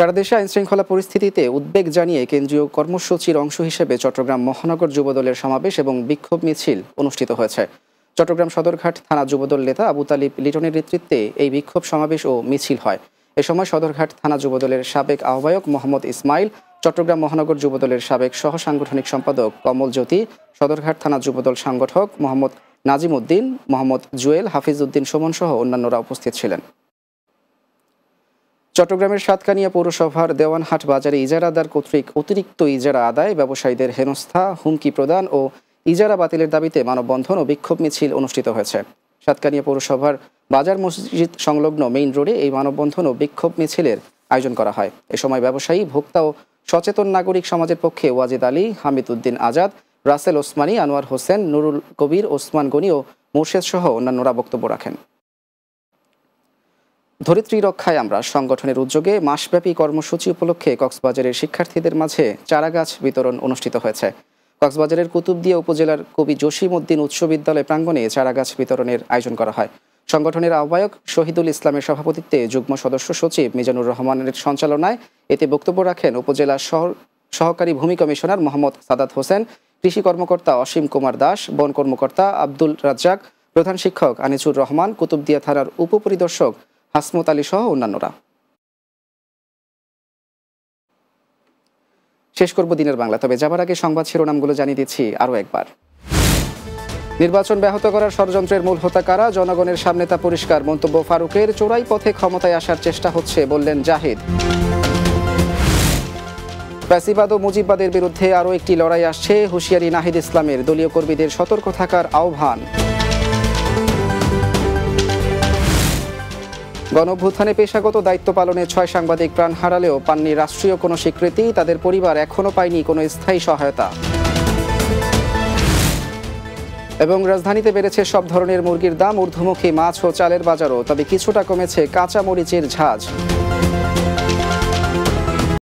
সারা দেশে আইনশৃঙ্খলা পরিস্থিতিতে উদ্বেগ জানিয়ে কেন্দ্রীয় কর্মসূচির অংশ হিসেবে চট্টগ্রাম মহানগর যুবদলের সমাবেশ এবং বিক্ষোভ মিছিল অনুষ্ঠিত হয়েছে। চট্টগ্রাম সদরঘাট থানা যুবদল নেতা আবু তালিব লিটনের নেতৃত্বে এই বিক্ষোভ সমাবেশ ও মিছিল হয়। এ সময় সদরঘাট থানা যুবদলের সাবেক আহ্বায়ক মোহাম্মদ ইসমাইল, চট্টগ্রাম মহানগর যুবদলের সাবেক সহ সাংগঠনিক সম্পাদক কমল জ্যোতি, সদরঘাট থানা যুবদল সংগঠক মোহাম্মদ নাজিম উদ্দিন, মোহাম্মদ জুয়েল, হাফিজ উদ্দিন সুমন সহ অন্যান্যরা উপস্থিত ছিলেন। চট্টগ্রামের সাতকানিয়া পৌরসভার দেওয়ানহাট বাজারে ইজারাদার কর্তৃক অতিরিক্ত ইজারা আদায়, ব্যবসায়ীদের হেনস্থা, হুমকি প্রদান ও ইজারা বাতিলের দাবিতে মানববন্ধন ও বিক্ষোভ মিছিল অনুষ্ঠিত হয়েছে। সাতকানিয়া পৌরসভার বাজার মসজিদ সংলগ্ন মেইন রোডে এই মানববন্ধন ও বিক্ষোভ মিছিলের আয়োজন করা হয়। এ সময় ব্যবসায়ী, ভোক্তা ও সচেতন নাগরিক সমাজের পক্ষে ওয়াজিদ আলী, হামিদ উদ্দিন আজাদ, রাসেল ওসমানী, আনোয়ার হোসেন, নুরুল কবির, ওসমান গনি ও মোর্শেদ সহ অন্যান্যরা বক্তব্য রাখেন। ধরিত্রী রক্ষায় আমরা সংগঠনের উদ্যোগে মাসব্যাপী কর্মসূচি উপলক্ষে কক্সবাজারের শিক্ষার্থীদের মাঝে চারাগাছ বিতরণ অনুষ্ঠিত হয়েছে। কক্সবাজারের কুতুবদিয়া উপজেলার কবি জসিম উদ্দিন উচ্চ বিদ্যালয় প্রাঙ্গণে চারাগাছ বিতরণের আয়োজন করা হয়। সংগঠনের আহ্বায়ক শহীদুল ইসলামের সভাপতিত্বে যুগ্ম সদস্য সচিব মিজানুর রহমানের সঞ্চালনায় এতে বক্তব্য রাখেন উপজেলা সহকারী ভূমি কমিশনার মোহাম্মদ সাদাত হোসেন, কৃষি কর্মকর্তা অসীম কুমার দাস, বন কর্মকর্তা আব্দুল রাজ্জাক, প্রধান শিক্ষক আনিসুর রহমান, কুতুবদিয়া থানার উপপরিদর্শক হাসমত আলী সহ অন্যান্যরা। শেষ করব দিনের বাংলা, তবে যাবার আগে সংবাদ শিরোনামগুলো জানিয়ে দিচ্ছি আরও একবার। নির্বাচন ব্যাহত করার ষড়যন্ত্রের মূল হোতা কারা? জনগণের সামনে তা পরিষ্কার মন্তব্য ফারুকের। চোরাই পথে ক্ষমতায় আসার চেষ্টা হচ্ছে বললেন জাহিদ। ফ্যাসিবাদ ও মুজিববাদের বিরুদ্ধে আরও একটি লড়াই আসছে, হুঁশিয়ারি নাহিদ ইসলামের। দলীয় কর্মীদের সতর্ক থাকার আহ্বান। গণঅভ্যুত্থানে পেশাগত দায়িত্ব পালনে 6 সাংবাদিক প্রাণ হারালেও পাননি রাষ্ট্রীয় কোনো স্বীকৃতি। তাদের পরিবার এখনও পায়নি কোনো স্থায়ী সহায়তা। এবং রাজধানীতে বেড়েছে সব ধরনের মুরগির দাম, ঊর্ধ্বমুখী মাছ ও চালের বাজারও, তবে কিছুটা কমেছে কাঁচা মরিচের ঝাঁজ।